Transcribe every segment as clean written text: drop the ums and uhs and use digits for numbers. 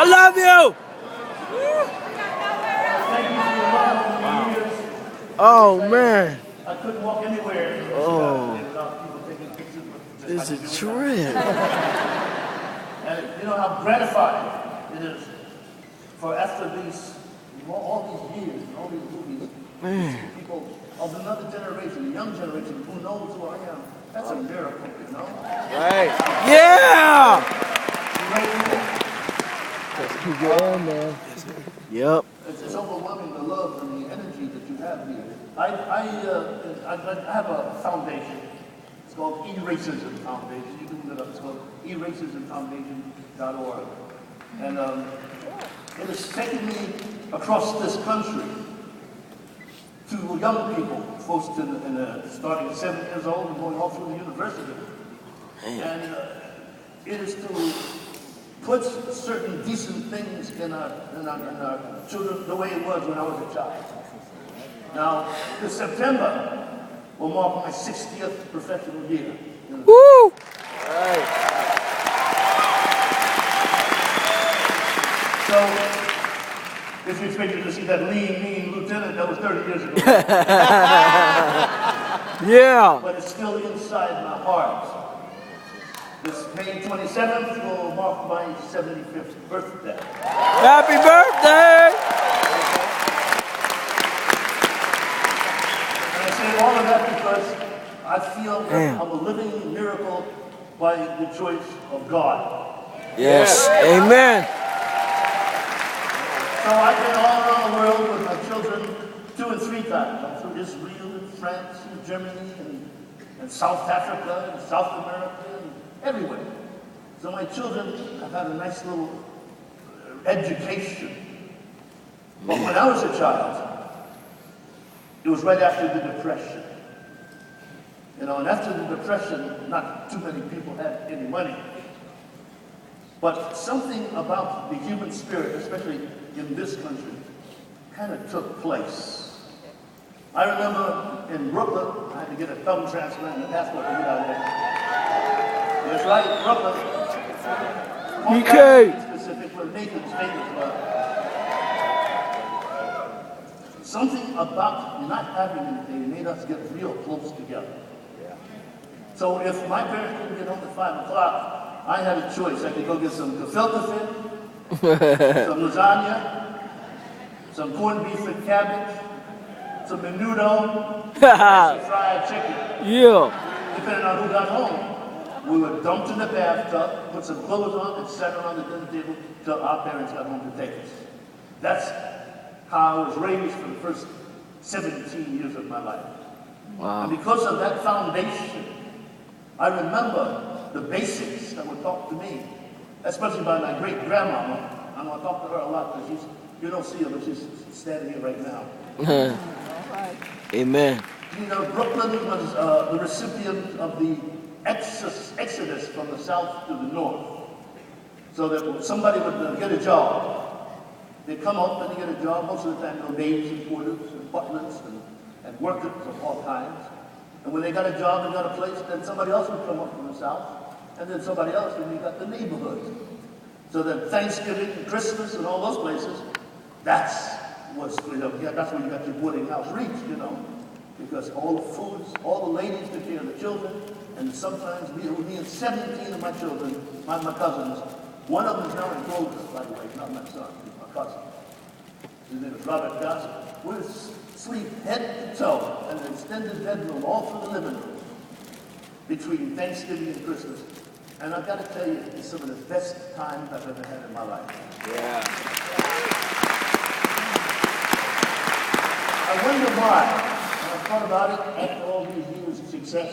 I love you. Oh man. I couldn't walk anywhere. Oh. Without people taking pictures with It's a trip. And you know how gratifying it is for after these, all these years, and all these movies, people of another generation, a young generation who knows who I am. That's a miracle, you know? Right. Yeah. Just keep going, man. Yep. It's overwhelming, the love and the energy that you have here. I have a foundation. It's called E-Racism Foundation. You can look it up. It's called eracismfoundation.org. And it has taken me across this country to young people, folks starting at 7 years old and going all through the university. And it is to put certain decent things in our children the way it was when I was a child. Now, this September will mark my 60th professional year. Woo! Right. So, if you expected to see that lean, mean lieutenant, that was 30 years ago. Yeah. But it's still inside my heart. This May 27th will mark my 75th birthday. Happy birthday! And I say all of that because I feel that I'm a living miracle by the choice of God. Yes. Amen. So I've been all around the world with my children 2 and 3 times. I'm through Israel and France and Germany and South Africa and South America and everywhere. So my children have had a nice little education. But when I was a child, it was right after the Depression. You know, and after the Depression, not too many people had any money. But something about the human spirit, especially in this country, kind of took place. I remember in Brooklyn, I had to get a thumb transplant and a passport to get out there. That's right, Brooklyn. Okay. Specific where Nathan's famous was. Something about not having anything made us get real close together. So if my parents didn't get home at 5 o'clock, I had a choice. I could go get some gefilte fish, some lasagna, some corned beef and cabbage, some menudo, some fried chicken. Yeah. Depending on who got home, we were dumped in the bathtub, put some clothes on, and sat around the dinner table till our parents got home to take us. That's how I was raised for the first 17 years of my life. Wow. And because of that foundation, I remember the basics that were taught to me, especially by my great-grandmama. I'm going to talk to her a lot because you don't see her, but she's standing here right now. Amen. You know, Brooklyn was the recipient of the exodus from the south to the north. So that when somebody would get a job, they'd come up and they get a job. Most of the time, maids and porters and butlers and workers of all kinds. And when they got a job and got a place, then somebody else would come up from the south, and then somebody else, and you got the neighborhood. So that Thanksgiving and Christmas and all those places, that's where you got your boarding house reached, you know, because all the foods, all the ladies took care of the children, and sometimes me and 17 of my children, my cousins, one of them is now in Clovis, by the way, not my son, he's my cousin. His name is Robert Johnson. We sleep head to toe in an extended bedroom all through the living room between Thanksgiving and Christmas. And I've got to tell you, it's some of the best times I've ever had in my life. Yeah. I wonder why. And I thought about it after all these years of success.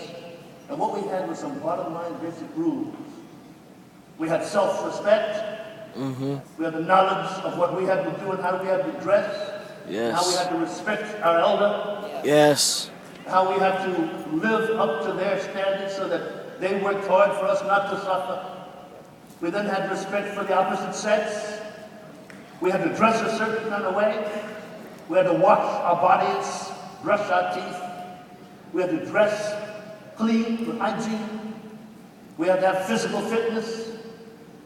And what we had was some bottom line basic rules. We had self-respect. We had the knowledge of what we had to do and how we had to dress. Yes. How we had to respect our elder. Yes. How we had to live up to their standards so that they worked hard for us not to suffer. We then had respect for the opposite sex. We had to dress a certain kind of way. We had to wash our bodies, brush our teeth. We had to dress clean, with hygiene. We had to have physical fitness.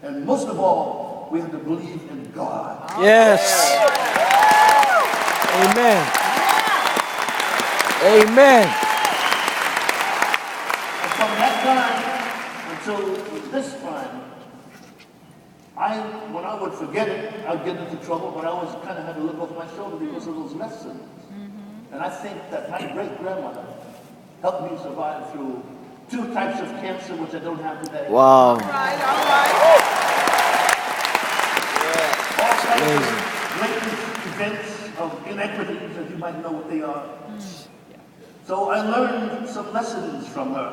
And most of all, we have to believe in God. Yes. Amen. Amen. And from that time until this time, when I would forget it, I'd get into trouble, but I always kind of had to look off my shoulder because of those lessons. And I think that my great-grandmother helped me survive through 2 types of cancer, which I don't have today. Wow. All right. All kinds of great events of inequities, as you might know what they are. So I learned some lessons from her.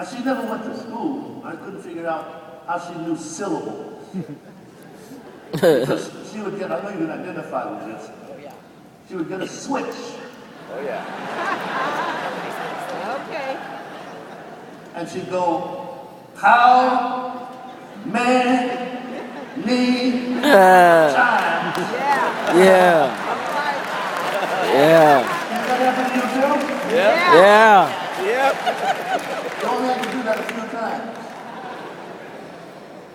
She never went to school. I couldn't figure out how she knew syllables. Because she would get, I know you can identify with this, she would get a switch. Oh, yeah. Okay. And she'd go, how many times? Yeah. Yeah. Did that happen to you too? Yeah. Yep. You only had to do that a few times.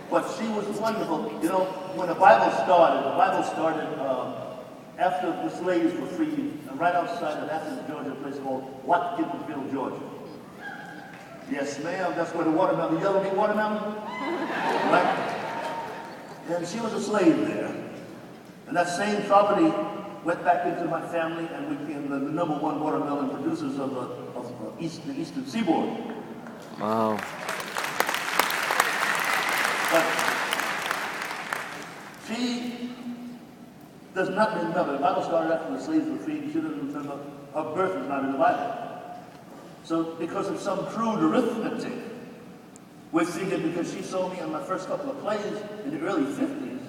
But she was wonderful. You know, when the Bible started after the slaves were freed, right outside of Athens, Georgia, a place called Watkinsville, Georgia. Yes, ma'am, that's where the watermelon, the yellow meat watermelon, right? And she was a slave there. And that same property went back into my family, and we became the #1 watermelon producers of the eastern seaboard. Wow. But she does not remember. The Bible started after the slaves were freed. She doesn't remember. Her birth is not in the Bible. So because of some crude arithmetic, we figured, because she saw me on my first couple of plays in the early 50s,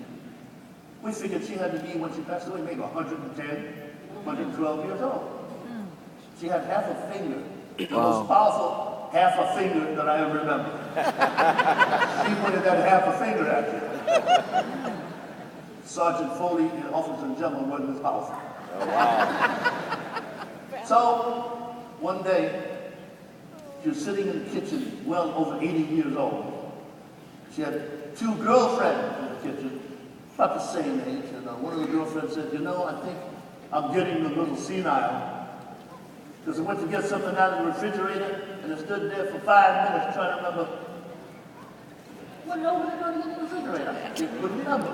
we figured she had to be, when she passed away, maybe 110, 112 years old. She had half a finger, the most powerful half a finger that I ever remember. She pointed that half a finger at you. Sergeant Foley and Officers and Gentlemen wasn't as powerful. Oh, wow. So, one day, she was sitting in the kitchen, well over 80 years old. She had 2 girlfriends in the kitchen, about the same age, and one of the girlfriends said, you know, I think I'm getting a little senile. Because I went to get something out of the refrigerator, and I stood there for 5 minutes trying to remember, what the hell was I going to get in the refrigerator? I couldn't remember.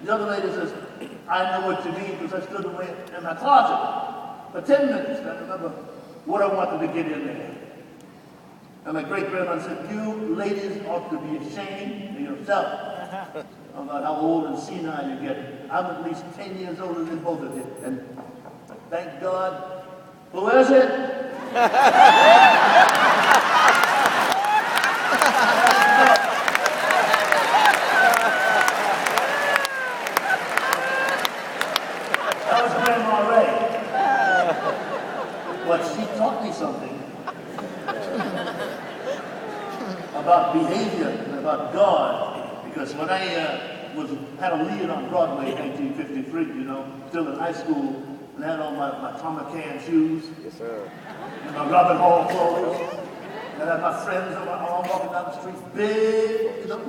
The other lady says, I know what you mean, because I stood away in my closet for 10 minutes trying to remember what I wanted to get in there. And my great-grandmother said, you ladies ought to be ashamed of yourself about how old and senile you get. I'm at least 10 years older than both of you. And thank God. Who is it? That was Grandma Ray. But she taught me something about behavior and about God. Because when I had a lead on Broadway in 1953, you know, still in high school, and had on my Tom McCann shoes. Yes, sir. And my Robert Hall clothes. And I had my friends on my arm walking down the street, big, you know.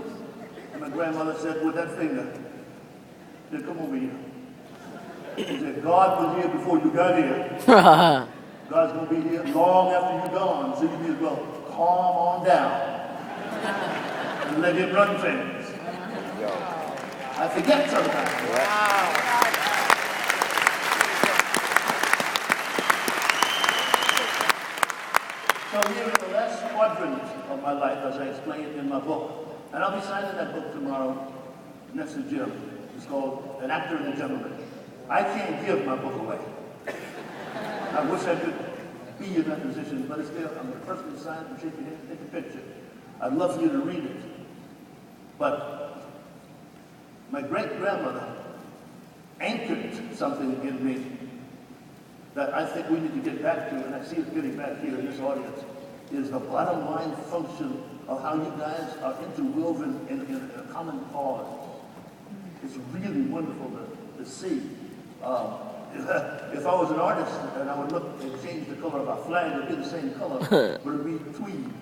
And my grandmother said, with that finger, said, come over here. She said, God was here before you got here. God's going to be here long after you're gone. So you need to go calm on down and let him run things. I forget sometimes. Wow. So here in the last quadrant of my life, as I explained in my book, and I'll be signing that book tomorrow next to Jim. It's called An Actor and a Gentleman. I can't give my book away. I wish I could be in that position, but it's there. I'm the person to sign it and shake your hand, take a picture. I'd love for you to read it. But my great-grandmother anchored something in me that I think we need to get back to, and I see it getting back here in this audience, is the bottom line function of how you guys are interwoven in a common cause. It's really wonderful to see. If I was an artist and I would look and change the color of our flag, it would be the same color, but it would be tweed.